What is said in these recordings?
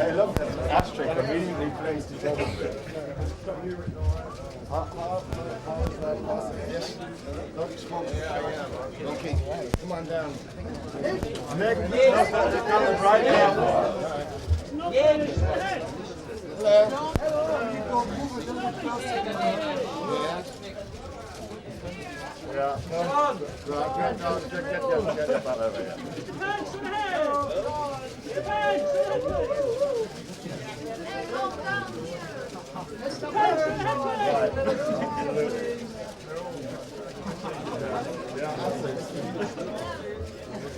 Hey, look, that's an asterisk immediately placed each other. How is that possible? Yes. Don't smoke. Okay, come on down. Nick, coming right now. Hello. Yeah. Right, get that over here.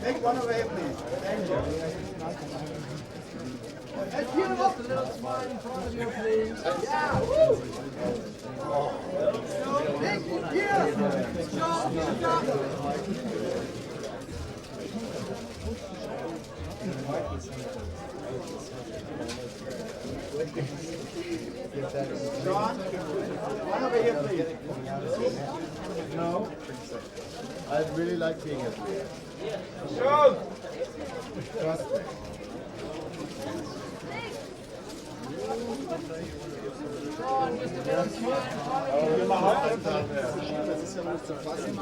Take one away, please. Thank you. Let's give him up a little smile in front of you, please. Yeah. Thank you. John, one over here, please. No, I really like being here. Sean! Trust me. Das ist ja nicht zu fassen.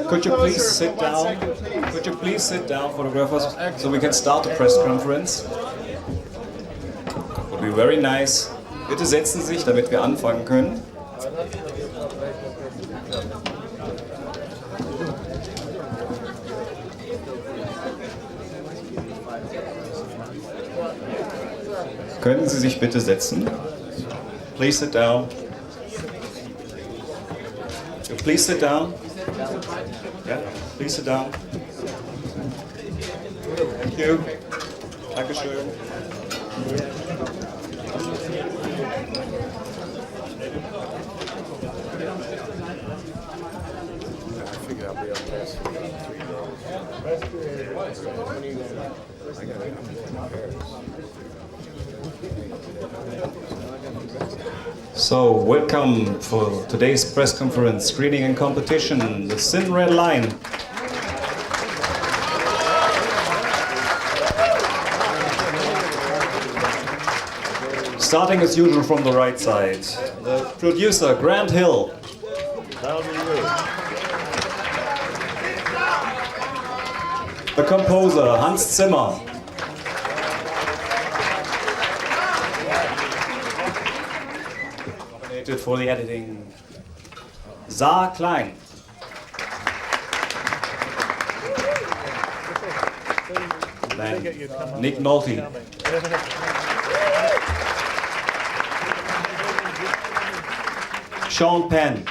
Could you please sit down? Could you please sit down, photographers, so we can start the press conference? Would be very nice. Bitte setzen Sie sich, damit wir anfangen können. Können Sie sich bitte setzen? Please sit down. Please sit down. Yeah, please sit down. Thank you. Dankeschön. So, welcome for today's press conference, screening and competition, the Thin Red Line. Starting as usual from the right side, the producer, Grant Hill. The composer, Hans Zimmer. Nominated for the editing, Saar, Klein. Then Nick Nolte. Sean Penn.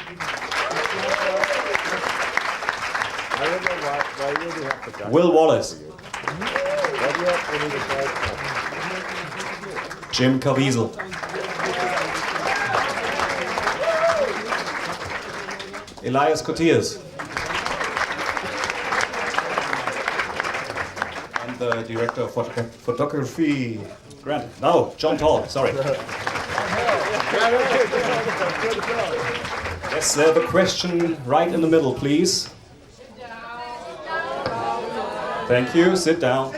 Will Wallace. Jim Caviezel. Elias Koteas. And the director of photography, Grant. No, John Tall, sorry. Yes, the question right in the middle, please. Thank you, sit down.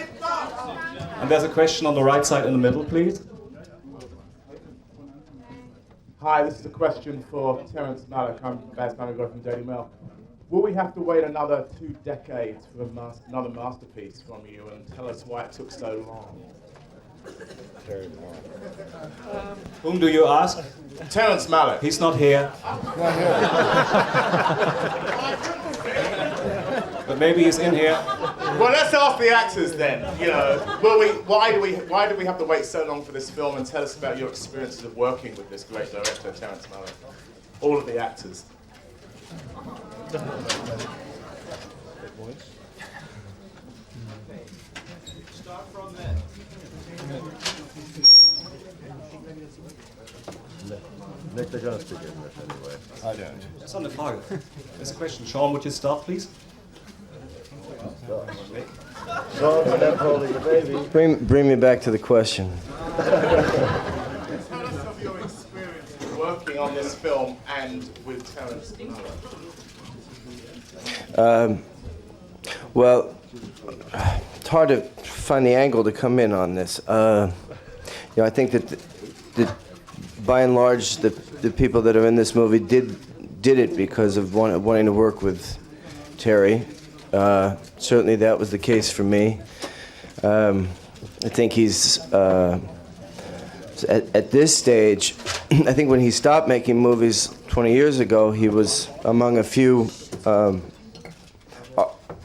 And there's a question on the right side in the middle, please. Hi, this is a question for Terence Malick. I'm Baz Manager from Daily Mail. Will we have to wait another 2 decades for another masterpiece from you, and tell us why it took so long? Very long. Whom do you ask? Terence Malick. He's not here. Not here. But maybe he's in here. Well, let's ask the actors then. You know, why do we have to wait so long for this film? And tell us about your experiences of working with this great director, Terence Malick. All of the actors. Start from there. think they're going to speak English anyway. I don't. That's on the Frage. There's a question. Sean, would you start, please? Sean, when I'm holding the baby. Bring me back to the question. Tell us of your experience working on this film and with Terence Malick. Well, it's hard to find the angle to come in on this. I think that by and large, the people that are in this movie did it because of wanting to work with Terry. Certainly that was the case for me. I think he's, at this stage, I think when he stopped making movies 20 years ago, he was among a few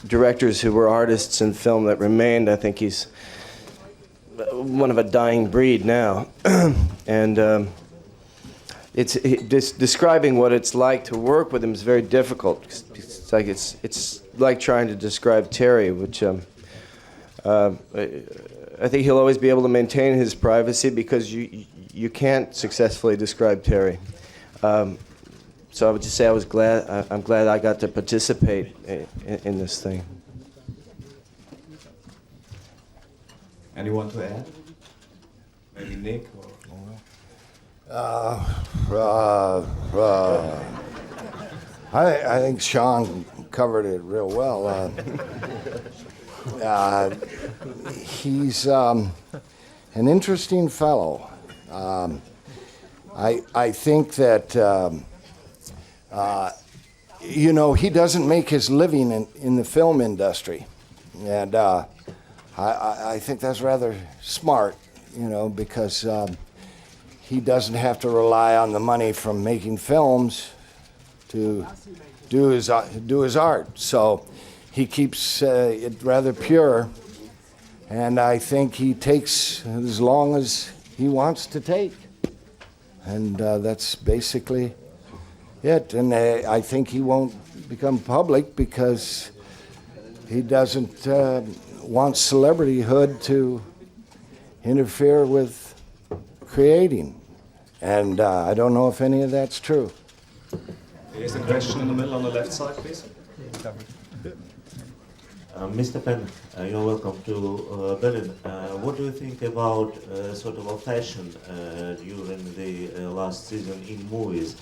directors who were artists in film that remained. I think he's one of a dying breed now. And describing what it's like to work with him is very difficult. It's like trying to describe Terry, which I think he'll always be able to maintain his privacy because you can't successfully describe Terry. So I would just say I'm glad I got to participate in this thing. Anyone to add? Maybe Nick? I think Sean covered it real well. He's an interesting fellow. I think that he doesn't make his living in the film industry, and I think that's rather smart, because he doesn't have to rely on the money from making films to do his art. So he keeps it rather pure, and I think he takes as long as he wants to take, and that's basically it. And I think he won't become public because he doesn't want celebrityhood to interfere with creating, and I don't know if any of that's true. Here's a question in the middle on the left side, please. Mr. Penn, you're welcome to Berlin. What do you think about sort of a fashion during the last season in movies?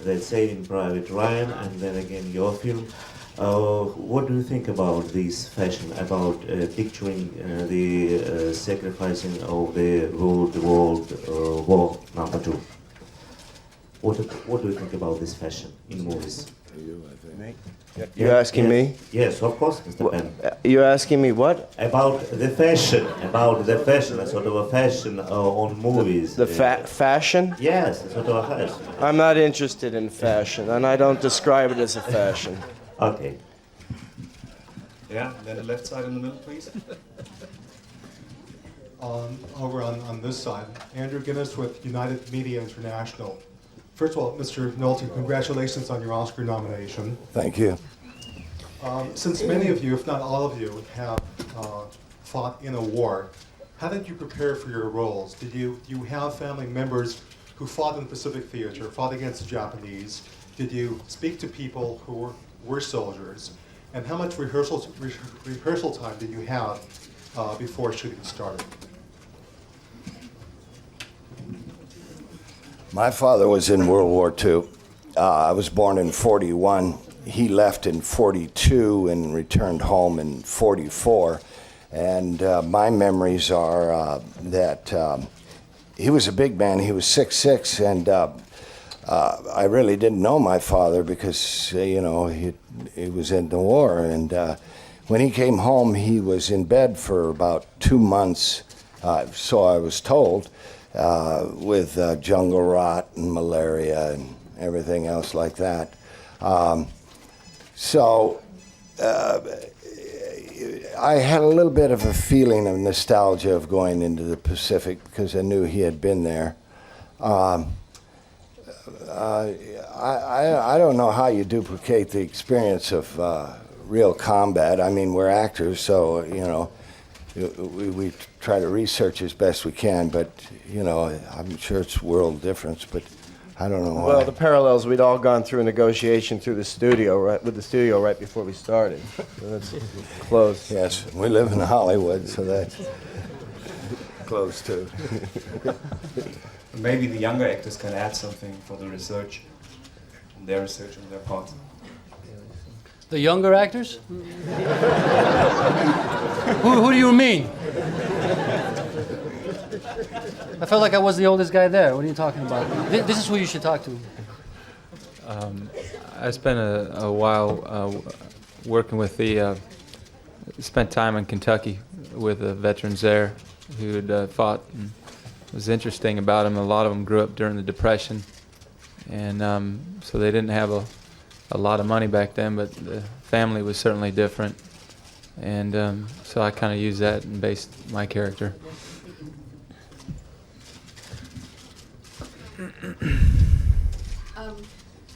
Let's say in Private Ryan and then again your film. What do you think about this fashion, about picturing the sacrificing of the World War #2? What do you think about this fashion in movies? You're asking me? Yes, of course, Mr. Penn. You're asking me what? About the fashion, sort of a fashion on movies. The fashion? Yes, sort of a fashion. I'm not interested in fashion, and I don't describe it as a fashion. Okay. Yeah, then the left side in the middle, please. Over on this side, Andrew Guinness with United Media International. First of all, Mr. Nolte, congratulations on your Oscar nomination. Thank you. Since many of you, if not all of you, have fought in a war, how did you prepare for your roles? Did you have family members who fought in the Pacific Theater, fought against the Japanese? Did you speak to people who were soldiers? And how much rehearsal time did you have before shooting started? My father was in World War II. I was born in 41. He left in 42 and returned home in 44. And my memories are that he was a big man. He was 6'6", and I really didn't know my father because, he was in the war. And when he came home, he was in bed for about 2 months, so I was told, with jungle rot and malaria and everything else like that. So I had a little bit of a feeling of nostalgia of going into the Pacific because I knew he had been there. I don't know how you duplicate the experience of real combat. I mean, we're actors, so, we try to research as best we can, but, I'm sure it's world difference. But I don't know why. Well, the parallels, we'd all gone through a negotiation through the studio, with the studio right before we started. So that's close. Yes, we live in Hollywood, so that's close too. Maybe the younger actors can add something for the research, their research on their part. The younger actors? Who do you mean? I felt like I was the oldest guy there. What are you talking about? This is who you should talk to. I spent a while working with spent time in Kentucky with the veterans there who had fought. And it was interesting about them. A lot of them grew up during the Depression, and so they didn't have a lot of money back then, but the family was certainly different. And so I kind of used that and based my character.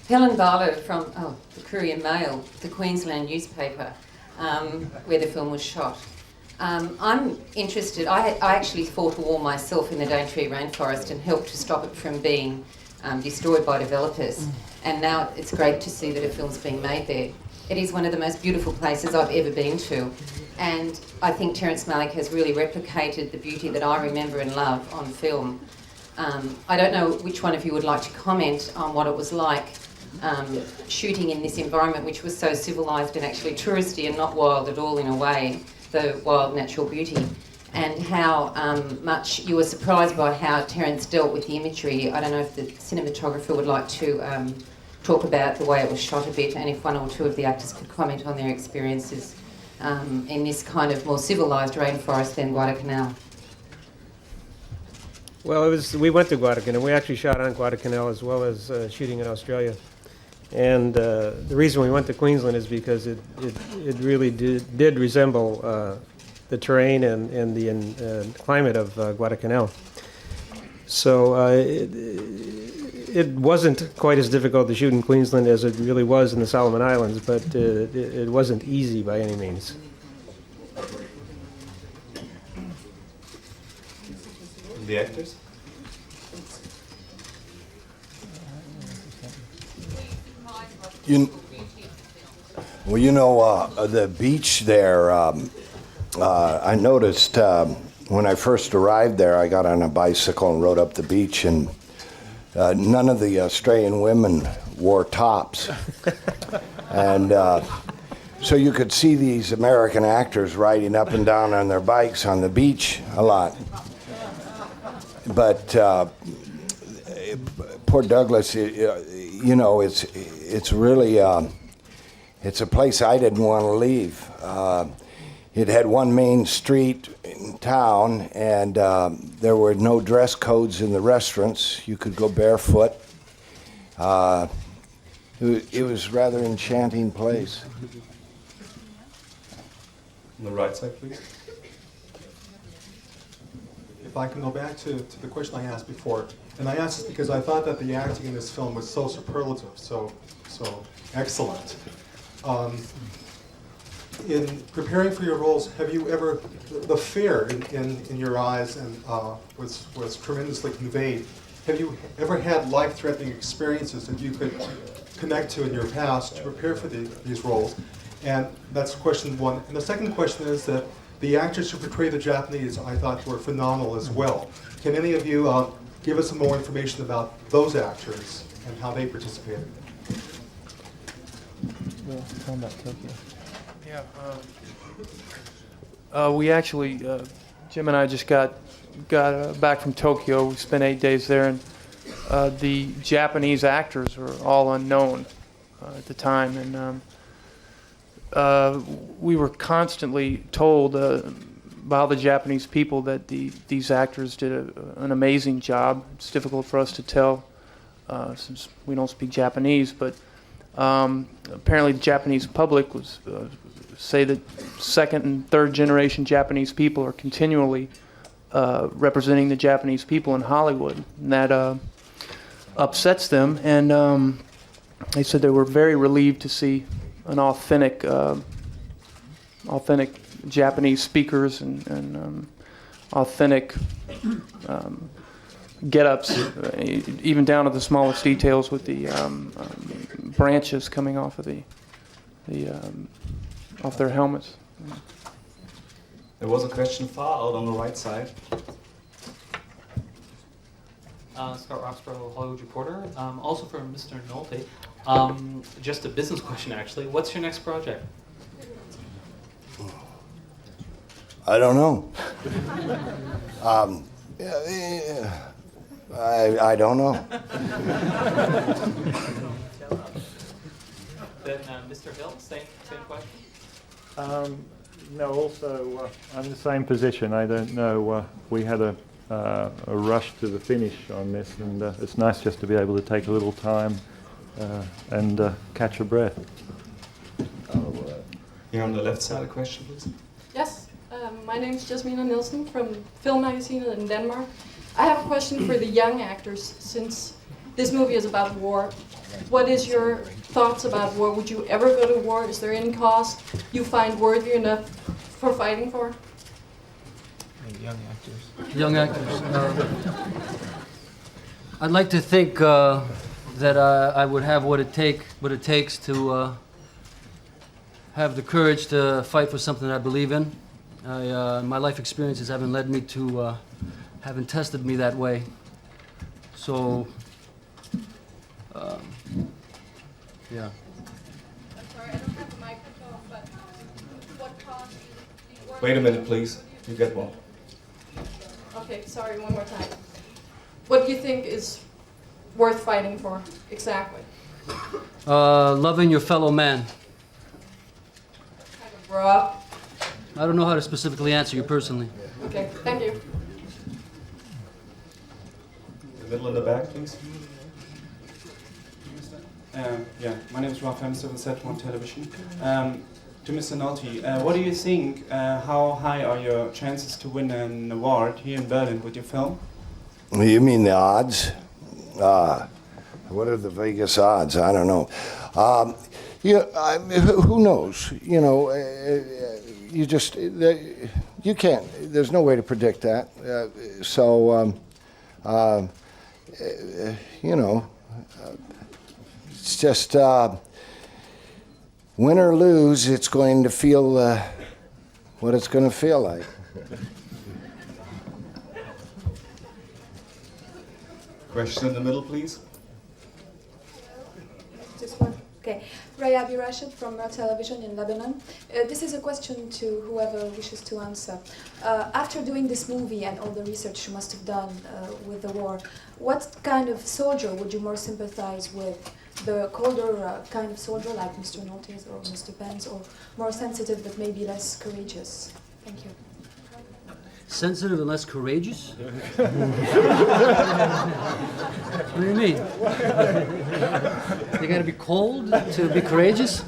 Helen Barlow from the Courier Mail, the Queensland newspaper, where the film was shot. I'm interested. I actually fought a war myself in the Daintree rainforest and helped to stop it from being destroyed by developers. And now it's great to see that a film's being made there. It is one of the most beautiful places I've ever been to. And I think Terrence Malick has really replicated the beauty that I remember and love on film. I don't know which one of you would like to comment on what it was like shooting in this environment, which was so civilised and actually touristy and not wild at all in a way, the wild natural beauty, and how much you were surprised by how Terrence dealt with the imagery. I don't know if the cinematographer would like to talk about the way it was shot a bit, and if one or two of the actors could comment on their experiences in this kind of more civilised rainforest than Guadalcanal. Well, we went to Guadalcanal. We actually shot on Guadalcanal as well as shooting in Australia. And the reason we went to Queensland is because it really did resemble the terrain and the climate of Guadalcanal. So it wasn't quite as difficult to shoot in Queensland as it really was in the Solomon Islands, but it wasn't easy by any means. The actors? The beach there, I noticed when I first arrived there, I got on a bicycle and rode up the beach, and none of the Australian women wore tops. And so you could see these American actors riding up and down on their bikes on the beach a lot. But Port Douglas, it's really it's a place I didn't want to leave. It had one main street in town, and there were no dress codes in the restaurants. You could go barefoot. It was a rather enchanting place. On the right side, please. If I can go back to the question I asked before, and I asked this because I thought that the acting in this film was so superlative, so excellent. In preparing for your roles, have you ever, the fear in your eyes and was tremendously conveyed. Have you ever had life-threatening experiences that you could connect to in your past to prepare for these roles? And that's question one. And the second question is that the actors who portray the Japanese, I thought, were phenomenal as well. Can any of you give us some more information about those actors and how they participated? Well, tell them about Tokyo. Yeah, we actually, Jim and I just got back from Tokyo. We spent 8 days there, and the Japanese actors were all unknown at the time, and we were constantly told by the Japanese people that these actors did an amazing job. It's difficult for us to tell since we don't speak Japanese, but apparently the Japanese public was say that second and third generation Japanese people are continually representing the Japanese people in Hollywood, and that upsets them. And they said they were very relieved to see an authentic Japanese speakers and authentic get-ups, even down to the smallest details with the branches coming off of off their helmets. There was a question far out on the right side. Scott Roxborough, Hollywood Reporter. Also from Mr. Nolte. Just a business question, actually. What's your next project? I don't know. I don't know. Then Mr. Hill, same question. No, also, I'm in the same position. I don't know. We had a rush to the finish on this, and it's nice just to be able to take a little time and catch a breath. Here on the left side, a question, please. Yes, my name is Jasmina Nielsen from Film Magazine in Denmark. I have a question for the young actors, since this movie is about war. What is your thoughts about war? Would you ever go to war? Is there any cause you find worthy enough for fighting for? Young actors. Young actors. I'd like to think that I would have what it takes to have the courage to fight for something I believe in. My life experiences haven't led me to, haven't tested me that way. So, yeah. I'm sorry, I don't have a microphone, but what cause do you work? Wait a minute, please. You get one. Okay, sorry, one more time. What do you think is worth fighting for, exactly? Loving your fellow man. Kind of raw. I don't know how to specifically answer you personally. Okay, thank you. The middle in the back, please. Yeah, my name is Ralph Hamster with Set1 Television. To Mr. Nolte, what do you think, how high are your chances to win an award here in Berlin with your film? You mean the odds? What are the Vegas odds? I don't know. Who knows? You know, you just, you can't, there's no way to predict that. You know, it's just, win or lose, it's going to feel what it's going to feel like. Question in the middle, please. This one. Okay. Raya Birashid from Television in Lebanon. This is a question to whoever wishes to answer. After doing this movie and all the research you must have done with the war, what kind of soldier would you more sympathize with? The colder kind of soldier like Mr. Nolte's or Mr. Penn's, or more sensitive but maybe less courageous? Thank you. Sensitive and less courageous? What do you mean? You gotta be cold to be courageous?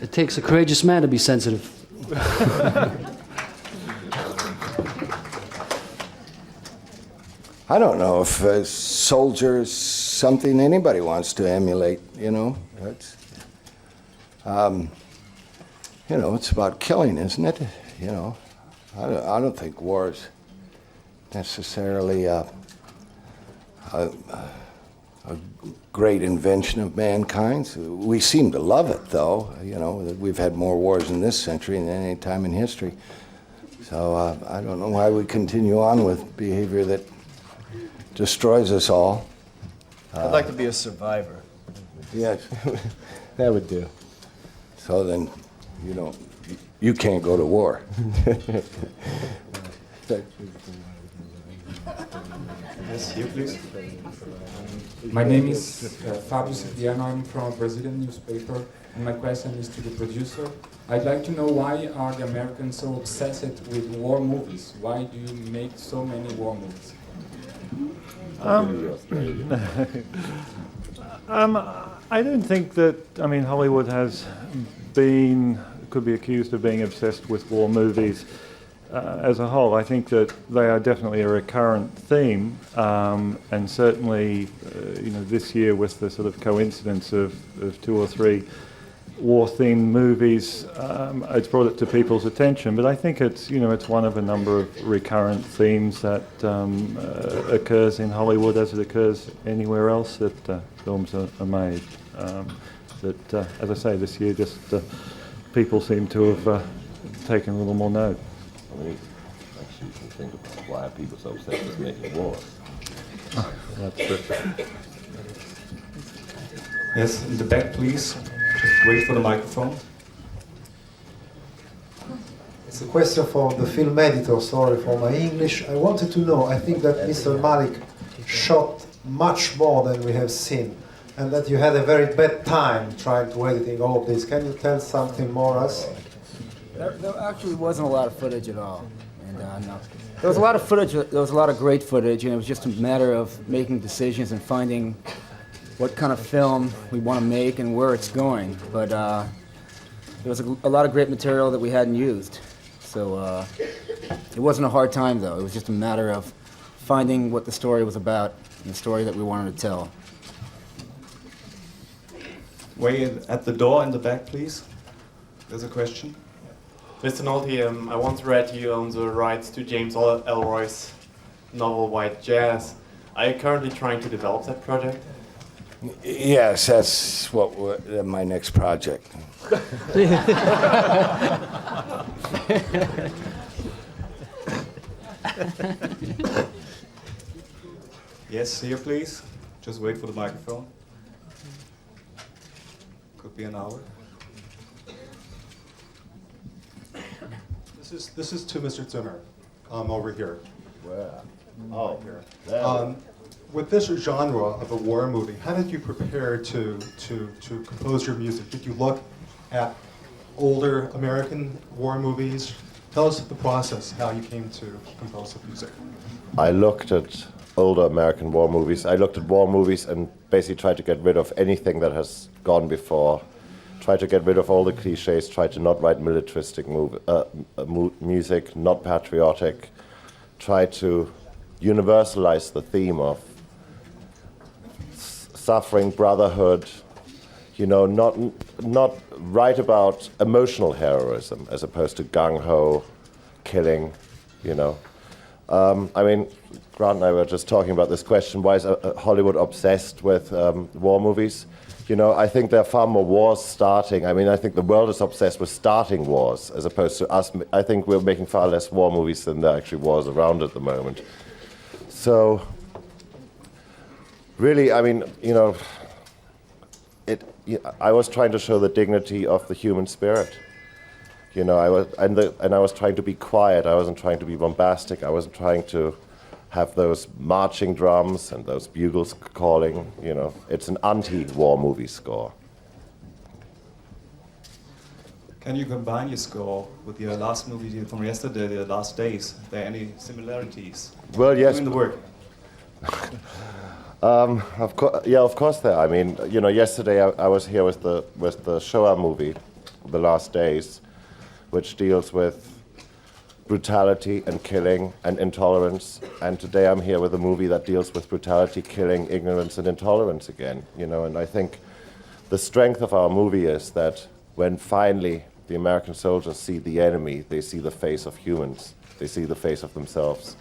It takes a courageous man to be sensitive. I don't know if a soldier is something anybody wants to emulate, you know. It's, you know, it's about killing, isn't it? You know, I don't think war is necessarily a great invention of mankind's. We seem to love it, though. You know, we've had more wars in this century than any time in history. So I don't know why we continue on with behavior that destroys us all. I'd like to be a survivor. Yes, that would do. So then, you can't go to war. Yes, you please. My name is Fabio Cipriano. I'm from a Brazilian newspaper, and my question is to the producer. I'd like to know, why are the Americans so obsessed with war movies? Why do you make so many war movies? I don't think that, I mean, Hollywood has been, could be accused of being obsessed with war movies as a whole. I think that they are definitely a recurrent theme, and certainly, this year with the sort of coincidence of 2 or 3 war-themed movies, it's brought it to people's attention. But I think it's one of a number of recurrent themes that occurs in Hollywood as it occurs anywhere else that films are made. As I say, this year just people seem to have taken a little more note. I mean, actually, you can think about why are people so obsessed with making wars. That's true. Yes, in the back, please. Just wait for the microphone. It's a question for the film editor, sorry for my English. I wanted to know, I think that Mr. Malik shot much more than we have seen, and that you had a very bad time trying to editing all of this. Can you tell something more us? There actually wasn't a lot of footage at all. And no. There was a lot of footage, there was a lot of great footage, and it was just a matter of making decisions and finding what kind of film we want to make and where it's going. But there was a lot of great material that we hadn't used. So it wasn't a hard time, though. It was just a matter of finding what the story was about and the story that we wanted to tell. Way at the door in the back, please. There's a question. Mr. Nolte, I once read you on the rights to James Ellroy's novel White Jazz. Are you currently trying to develop that project? Yes, that's my next project. Yes, here please. Just wait for the microphone. Could be an hour. This is to Mr. Zimmer, over here. Where? Oh, here. With this genre of a war movie, how did you prepare to compose your music? Did you look at older American war movies? Tell us the process, how you came to compose the music. I looked at older American war movies. I looked at war movies and basically tried to get rid of anything that has gone before. Tried to get rid of all the cliches, tried to not write militaristic music, not patriotic. Tried to universalize the theme of suffering, brotherhood, not write about emotional heroism as opposed to gung-ho killing, I mean, Grant and I were just talking about this question, why is Hollywood obsessed with war movies? I think there are far more wars starting. I mean, I think the world is obsessed with starting wars as opposed to us. I think we're making far less war movies than there are actually wars around at the moment. So, really, I mean, I was trying to show the dignity of the human spirit. I was trying to be quiet. I wasn't trying to be bombastic. I wasn't trying to have those marching drums and those bugles calling. It's an anti-war movie score. Can you combine your score with your last movie from yesterday, The Last Days? Are there any similarities? Well, yes. Doing the work. Of course there. I mean, yesterday I was here with the Shoah movie, The Last Days, which deals with brutality and killing and intolerance. And today I'm here with a movie that deals with brutality, killing, ignorance, and intolerance again. And I think the strength of our movie is that when finally the American soldiers see the enemy, they see the face of humans. They see the face of themselves.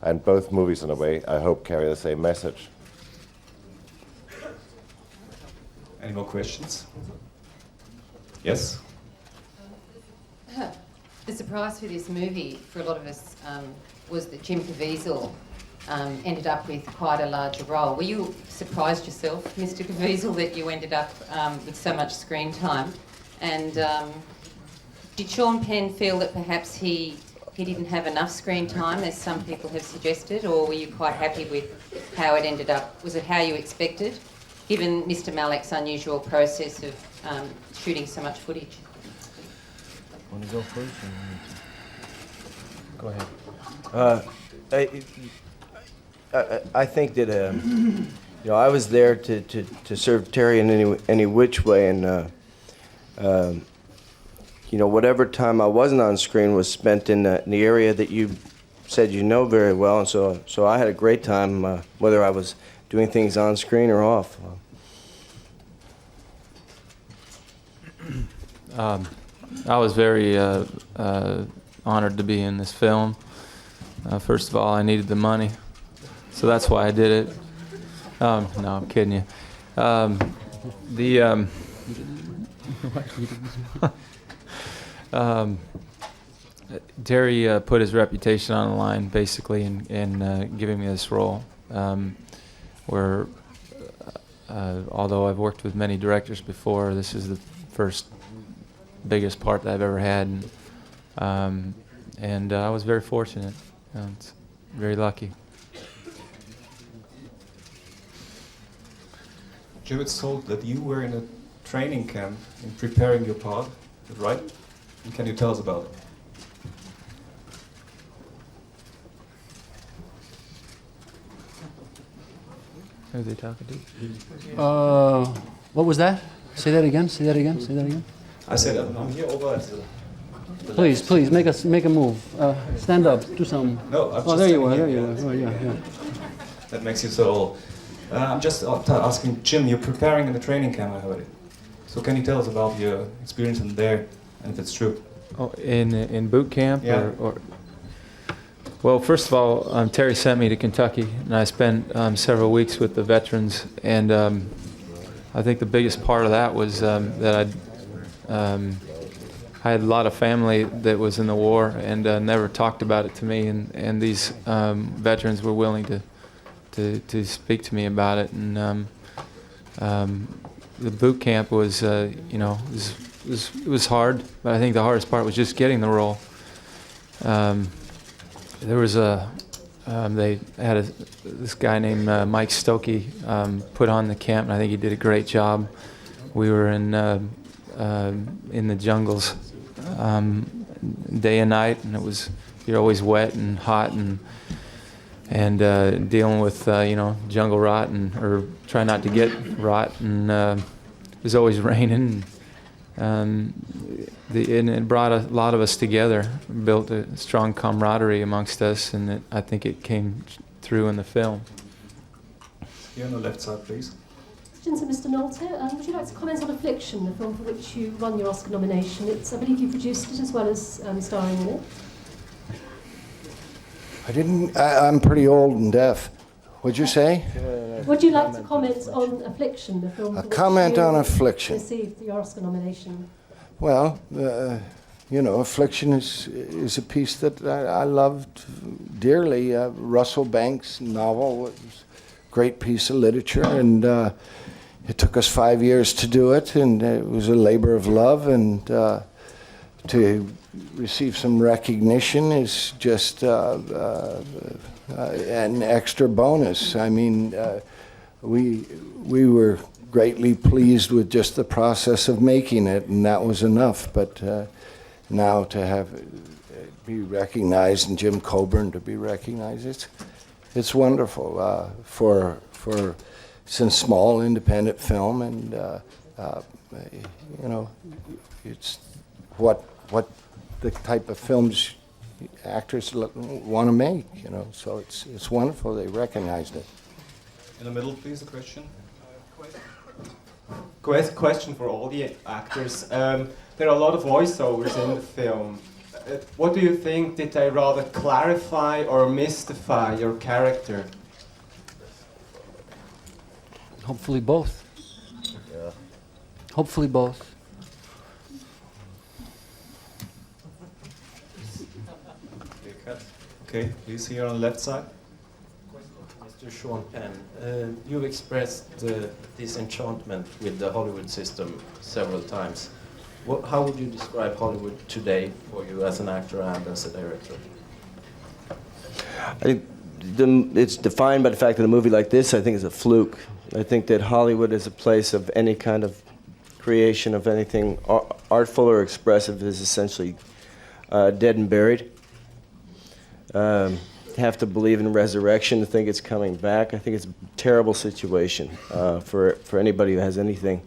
And both movies, in a way, I hope, carry the same message. Any more questions? Yes? The surprise for this movie, for a lot of us, was that Jim Caviezel ended up with quite a larger role. Were you surprised yourself, Mr. Caviezel, that you ended up with so much screen time? And did Sean Penn feel that perhaps he didn't have enough screen time, as some people have suggested, or were you quite happy with how it ended up? Was it how you expected, given Mr. Malik's unusual process of shooting so much footage? Want to go first? Go ahead. I think that I was there to serve Terry in any which way, and whatever time I wasn't on screen was spent in the area that you said you know very well, and so I had a great time, whether I was doing things on screen or off. I was very honored to be in this film. First of all, I needed the money, so that's why I did it. No, I'm kidding you. Terry put his reputation on the line, basically, in giving me this role. Where, although I've worked with many directors before, this is the first biggest part that I've ever had, and I was very fortunate. It's very lucky. Jim, it's told that you were in a training camp in preparing your part, is that right? And can you tell us about it? Who are they talking to? What was that? Say that again. Say that again. Say that again. I said I'm here over at the Please, make a move. Stand up. Do something. No, I'm oh, just there you standing are. There here. you are. Oh, yeah. That makes you so old. I'm just asking, Jim, you're preparing in the training camp, I heard it. So can you tell us about your experience in there, and if it's true? Oh, in boot camp? Yeah. Or well, first of all, Terry sent me to Kentucky, and I spent several weeks with the veterans, and I think the biggest part of that was that I had a lot of family that was in the war and never talked about it to me, and these veterans were willing to speak to me about it, and the boot camp was, it was hard, but I think the hardest part was just getting the role. There was they had this guy named Mike Stokey put on the camp, and I think he did a great job. We were in the jungles day and night, and you're always wet and hot and dealing with jungle rot or trying not to get rot, and it was always raining. And it brought a lot of us together, built a strong camaraderie amongst us, and I think it came through in the film. Here on the left side, please. Question to Mr. Nolte. Would you like to comment on Affliction, the film for which you won your Oscar nomination? I believe you produced it as well as starring in it. I'm pretty old and deaf. What'd you say? Would you like to comment on Affliction, the film for which comment you on Affliction. received your Oscar nomination? Well, Affliction is a piece that I loved dearly. Russell Banks' novel was a great piece of literature, and it took us 5 years to do it, and it was a labor of love, and to receive some recognition is just an extra bonus. I mean, we were greatly pleased with just the process of making it, and that was enough. But now to be recognized, and Jim Coburn to be recognized, it's wonderful for since small independent film, and it's what the type of films actors want to make, so it's wonderful they recognized it. In the middle, please, the question. Question for all the actors. There are a lot of voiceovers in the film. What do you think? Did they rather clarify or mystify your character? Hopefully both. Yeah. Hopefully both. Okay, please, here on the left side. Mr. Sean Penn, you've expressed disenchantment with the Hollywood system several times. How would you describe Hollywood today for you as an actor and as a director? I think it's defined by the fact that a movie like this, I think, is a fluke. I think that Hollywood is a place of any kind of creation of anything artful or expressive is essentially dead and buried. Have to believe in resurrection to think it's coming back. I think it's a terrible situation for anybody who has anything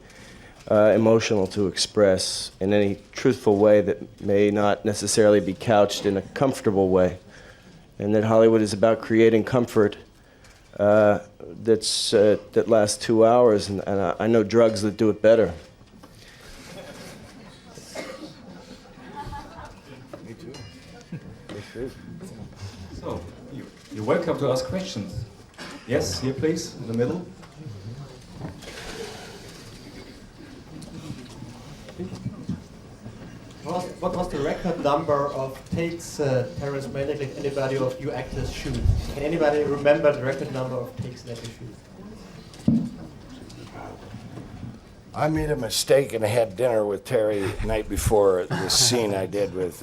emotional to express in any truthful way that may not necessarily be couched in a comfortable way. And that Hollywood is about creating comfort that lasts 2 hours, and I know drugs that do it better. So, you're welcome to ask questions. Yes, here please, in the middle. What was the record number of takes Terrence Malick and anybody of you actors shoot? Can anybody remember the record number of takes that you shoot? I made a mistake and I had dinner with Terry the night before this scene I did with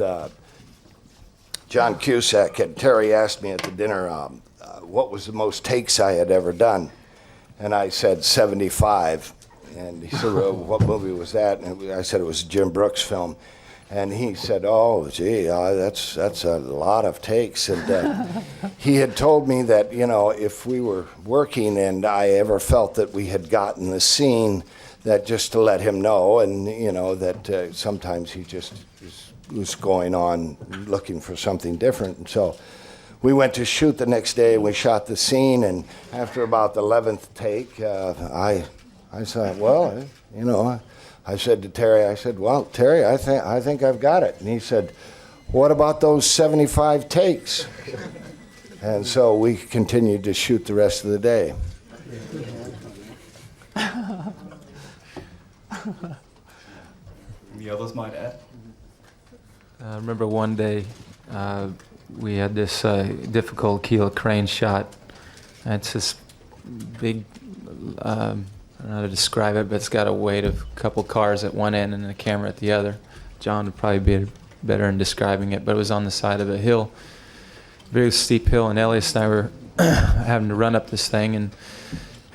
John Cusack, and Terry asked me at the dinner what was the most takes I had ever done, and I said 75, and he said, well, what movie was that? And I said it was a Jim Brooks film, and he said, oh, gee, that's a lot of takes, and he had told me that, you know, if we were working and I ever felt that we had gotten the scene, that just to let him know, and you know that sometimes he just was going on looking for something different. And so we went to shoot the next day, and we shot the scene, and after about the 11th take, I said, well, you know, I said to Terry, I said, well, Terry, I think I've got it. And he said, what about those 75 takes? And so we continued to shoot the rest of the day. The others might add. I remember one day we had this difficult keel crane shot. And it's this big, I don't know how to describe it, but it's got a weight of a couple cars at one end and a camera at the other. John would probably be better in describing it, but it was on the side of a hill, very steep hill, and Elias and I were having to run up this thing,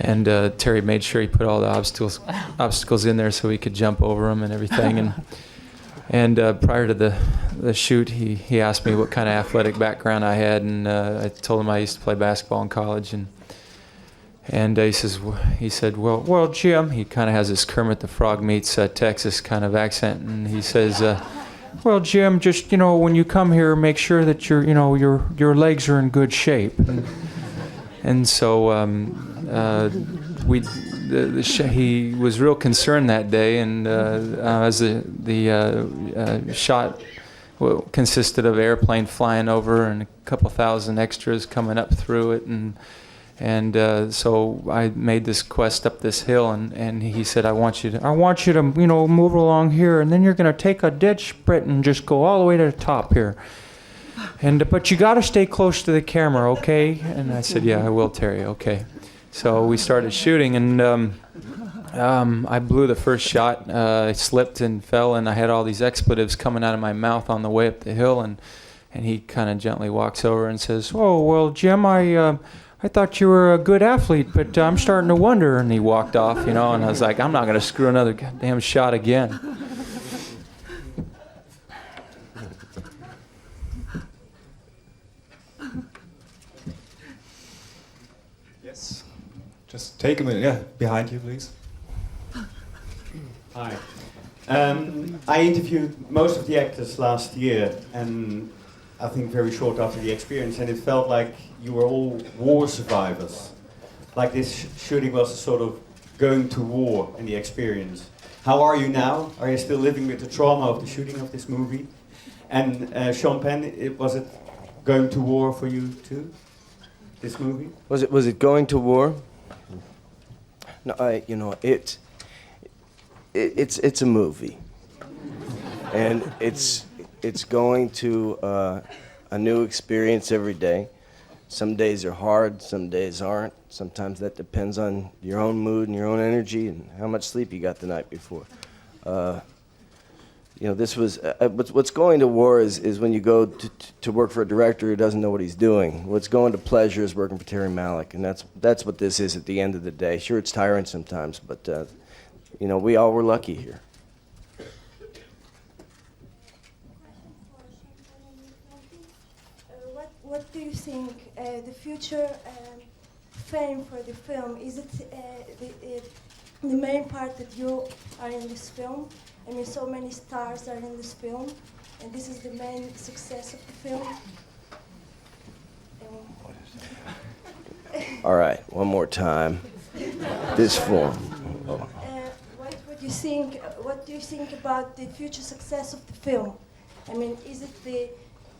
and Terry made sure he put all the obstacles in there so we could jump over them and everything. And prior to the shoot, he asked me what kind of athletic background I had, and I told him I used to play basketball in college. And he said, well, Jim, he kind of has this Kermit the Frog meets Texas kind of accent, and he says, well, Jim, just when you come here, make sure that your legs are in good shape. And so he was real concerned that day, and as the shot consisted of an airplane flying over and a couple thousand extras coming up through it, and so I made this quest up this hill, and he said, I want you to move along here, and then you're going to take a dead sprint and just go all the way to the top here. But you got to stay close to the camera, okay? And I said, yeah, I will, Terry, okay. So we started shooting, and I blew the first shot. I slipped and fell, and I had all these expletives coming out of my mouth on the way up the hill, and he kind of gently walks over and says, oh, well, Jim, I thought you were a good athlete, but I'm starting to wonder. And he walked off, and I was like, I'm not going to screw another goddamn shot again. Yes. Just take a minute. Yeah, behind you, please. Hi. I interviewed most of the actors last year, and I think very short after the experience, and it felt like you were all war survivors. Like this shooting was a sort of going to war in the experience. How are you now? Are you still living with the trauma of the shooting of this movie? And Sean Penn, was it going to war for you too? This movie? Was it going to war? No, it's a movie, and it's going to a new experience every day. Some days are hard, some days aren't. Sometimes that depends on your own mood and your own energy and how much sleep you got the night before. This was what's going to war is when you go to work for a director who doesn't know what he's doing. What's going to pleasure is working for Terry Malick, and that's what this is at the end of the day. Sure, it's tiring sometimes, but we all were lucky here. What do you think the future fame for the film? Is it the main part that you are in this film? I mean, so many stars are in this film, and this is the main success of the film. All right, one more time. This form. What do you think about the future success of the film? I mean, is it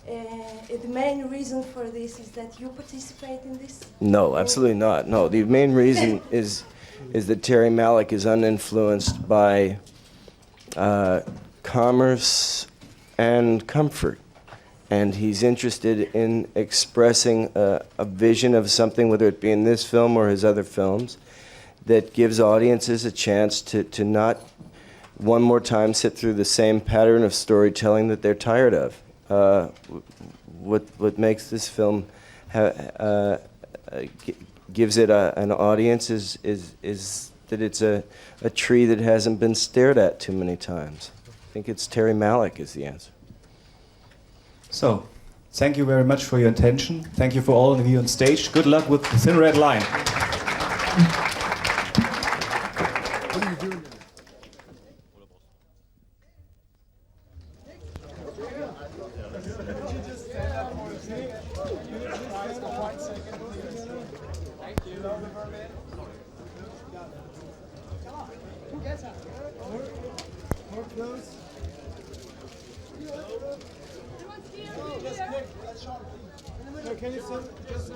the main reason for this is that you participate in this? No, absolutely not. No, the main reason is that Terry Malick is uninfluenced by commerce and comfort. And he's interested in expressing a vision of something, whether it be in this film or his other films, that gives audiences a chance to not one more time sit through the same pattern of storytelling that they're tired of. What makes this film gives it an audience is that it's a tree that hasn't been stared at too many times. I think it's Terry Malick is the answer. So, thank you very much for your attention. Thank you for all of you on stage. Good luck with the Thin Red Line. Can you just